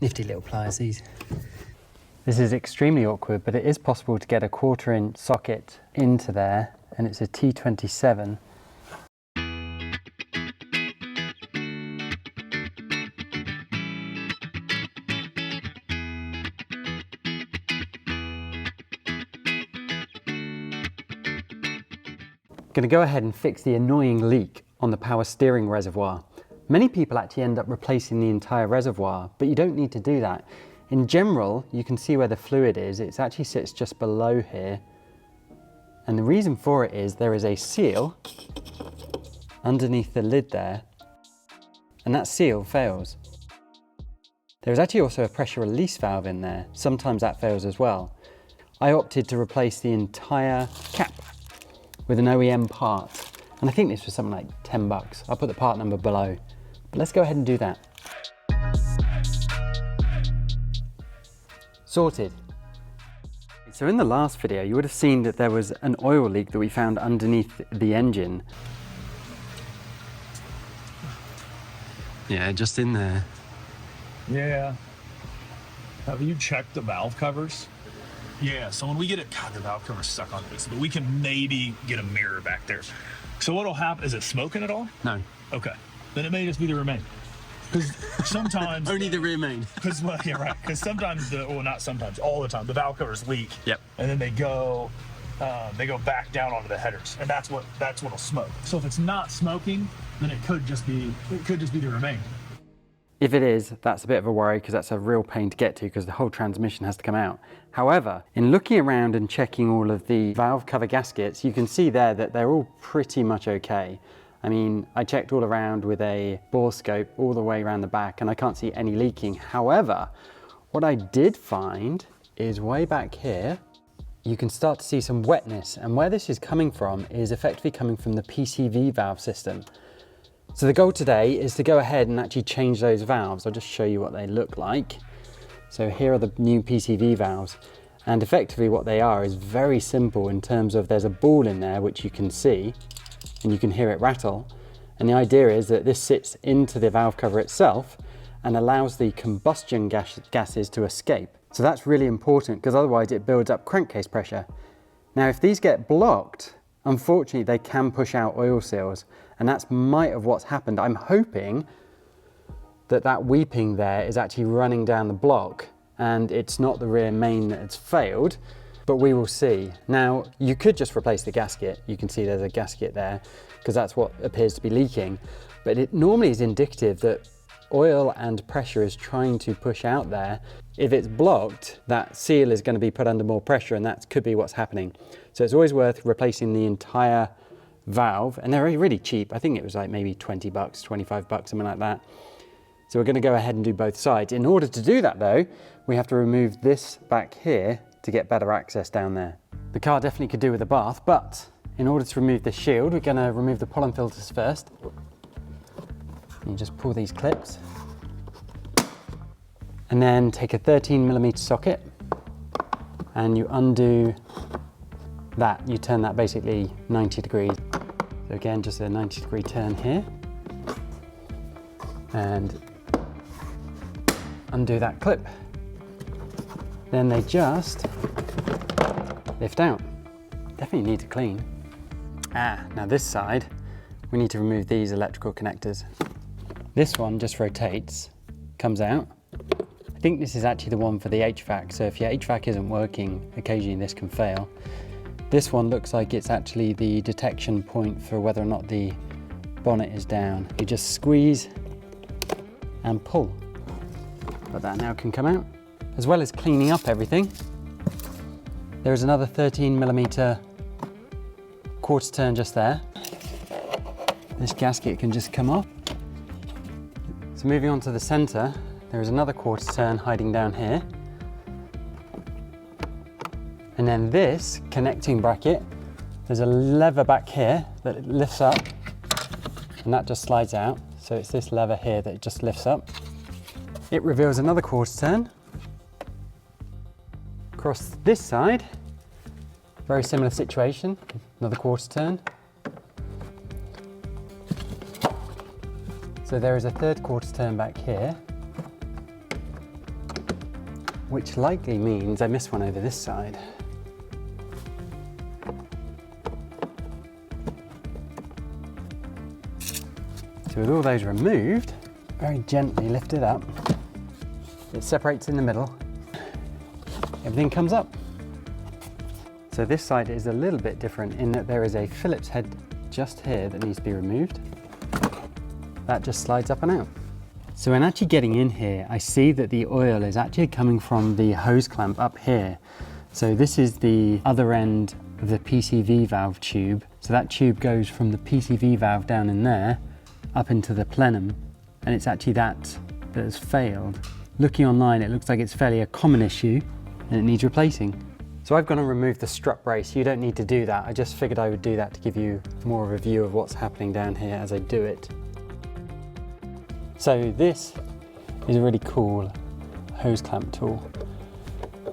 Nifty little pliers, these. This is extremely awkward, but it is possible to get a 1/4" socket into there, and it's a T27. Going to go ahead and fix the annoying leak on the power steering reservoir. Many people actually end up replacing the entire reservoir, but you don't need to do that. In general, you can see where the fluid is. It actually sits just below here. And the reason for it is there is a seal underneath the lid there, and that seal fails. There's actually also a pressure release valve in there. Sometimes that fails as well. I opted to replace the entire cap with an OEM part, and I think this was something like 10 bucks. I'll put the part number below, but let's go ahead and do that. Sorted. So in the last video, you would have seen that there was an oil leak that we found underneath the engine. Yeah, just in there. Yeah. Have you checked the valve covers? Yeah, so when we get it, God, the valve cover's stuck on this, but we can maybe get a mirror back there. So what'll happen, is it smoking at all? No. Okay, then it may just be the remain. Because sometimes... Only the rear main. Because, well, yeah, right. Because sometimes, well, not sometimes, all the time, the valve covers leak. Yep. And then they go back down onto the headers, and that's what'll smoke. So if it's not smoking, then it could just be the remain. If it is, that's a bit of a worry because that's a real pain to get to because the whole transmission has to come out. However, in looking around and checking all of the valve cover gaskets, you can see there that they're all pretty much okay. I mean, I checked all around with a bore scope all the way around the back and I can't see any leaking. However, what I did find is way back here, you can start to see some wetness, and where this is coming from is effectively coming from the PCV valve system. So the goal today is to go ahead and actually change those valves. I'll just show you what they look like. So here are the new PCV valves, and effectively what they are is very simple in terms of there's a ball in there which you can see and you can hear it rattle, and the idea is that this sits into the valve cover itself and allows the combustion gases to escape. So that's really important because otherwise it builds up crankcase pressure. Now if these get blocked, unfortunately they can push out oil seals, and that's might have what's happened. I'm hoping that that weeping there is actually running down the block and it's not the rear main that's failed, but we will see. Now, you could just replace the gasket. You can see there's a gasket there because that's what appears to be leaking, but it normally is indicative that oil and pressure is trying to push out there. If it's blocked, that seal is going to be put under more pressure, and that could be what's happening. So it's always worth replacing the entire valve, and they're really cheap. I think it was like maybe 20 bucks, 25 bucks, something like that. So we're going to go ahead and do both sides. In order to do that though, we have to remove this back here to get better access down there. The car definitely could do with a bath, but in order to remove this shield, we're going to remove the pollen filters first. You just pull these clips and then take a 13mm socket and you undo that. You turn that basically 90 degrees. So again, just a 90-degree turn here and undo that clip. Then they just lift out. Definitely need to clean. Now this side, we need to remove these electrical connectors. This one just rotates, comes out. I think this is actually the one for the HVAC, so if your HVAC isn't working, occasionally this can fail. This one looks like it's actually the detection point for whether or not the bonnet is down. You just squeeze and pull. But that now can come out. As well as cleaning up everything, there is another 13mm quarter turn just there. This gasket can just come off. So moving on to the center, there is another quarter turn hiding down here. And then this connecting bracket, there's a lever back here that lifts up and that just slides out. So it's this lever here that just lifts up. It reveals another quarter turn. Across this side, very similar situation, another quarter turn. So there is a third quarter turn back here. which likely means I missed one over this side. So with all those removed, very gently lift it up. It separates in the middle. Everything comes up. So this side is a little bit different in that there is a Phillips head just here that needs to be removed. That just slides up and out. So when actually getting in here, I see that the oil is actually coming from the hose clamp up here. So this is the other end of the PCV valve tube. So that tube goes from the PCV valve down in there up into the plenum, and it's actually that has failed. Looking online, it looks like it's fairly a common issue and it needs replacing. So I've gone and removed the strut brace. You don't need to do that. I just figured I would do that to give you more of a view of what's happening down here as I do it. So this is a really cool hose clamp tool.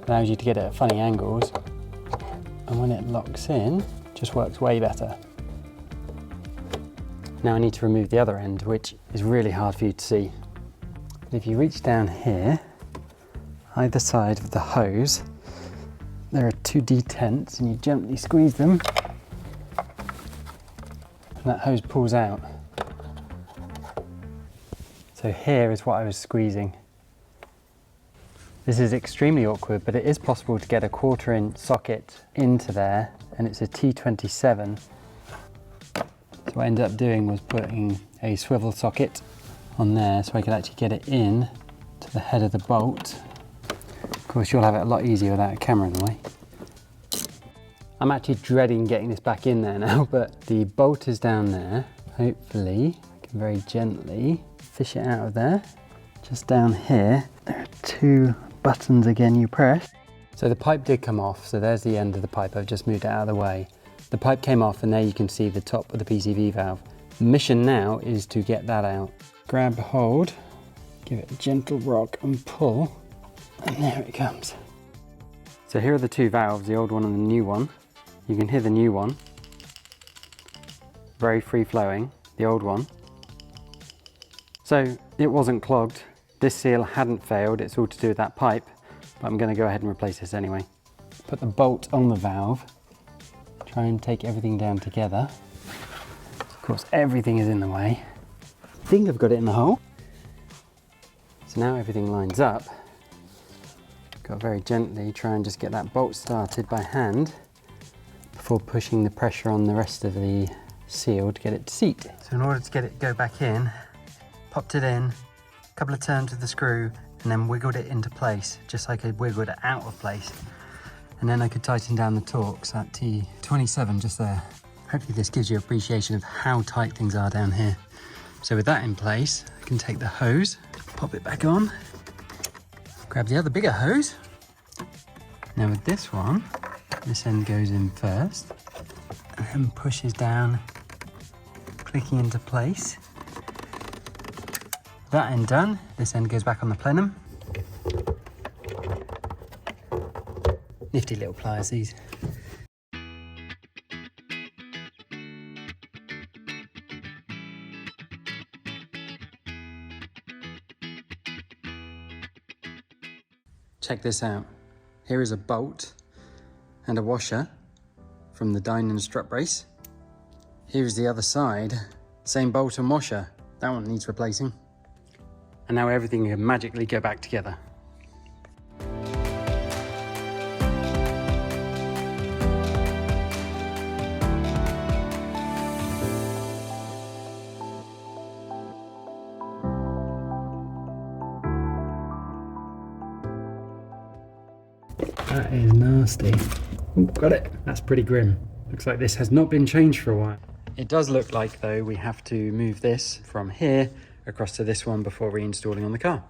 Allows you to get it at funny angles, and when it locks in, it just works way better. Now I need to remove the other end, which is really hard for you to see. If you reach down here, either side of the hose, there are two detents, and you gently squeeze them, and that hose pulls out. So here is what I was squeezing. This is extremely awkward, but it is possible to get a 1/4 inch socket into there, and it's a T27. So what I ended up doing was putting a swivel socket on there so I could actually get it in to the head of the bolt. Of course, you'll have it a lot easier without a camera in the way. I'm actually dreading getting this back in there now, but the bolt is down there. Hopefully, I can very gently fish it out of there. Just down here, there are two buttons again you press. So the pipe did come off, so there's the end of the pipe. I've just moved it out of the way. The pipe came off, and there you can see the top of the PCV valve. The mission now is to get that out. Grab hold, give it a gentle rock and pull, and there it comes. So here are the two valves, the old one and the new one. You can hear the new one, very free flowing, the old one. So it wasn't clogged. This seal hadn't failed. It's all to do with that pipe, but I'm going to go ahead and replace this anyway. Put the bolt on the valve. Try and take everything down together. Of course, everything is in the way. I think I've got it in the hole. So now everything lines up. Got to very gently try and just get that bolt started by hand before pushing the pressure on the rest of the seal to get it to seat. So in order to get it go back in, popped it in, a couple of turns with the screw, and then wiggled it into place, just like I wiggled it out of place. And then I could tighten down the Torx at T27 just there. Hopefully this gives you an appreciation of how tight things are down here. So with that in place, I can take the hose, pop it back on, grab the other bigger hose. Now with this one, this end goes in first, and then pushes down, clicking into place. That end done, this end goes back on the plenum. Nifty little pliers these. Check this out. Here is a bolt and a washer from the Dynon strut brace. Here is the other side, same bolt and washer. That one needs replacing. And now everything can magically go back together. That is nasty. Ooh, got it. That's pretty grim. Looks like this has not been changed for a while. It does look like, though, we have to move this from here across to this one before reinstalling on the car.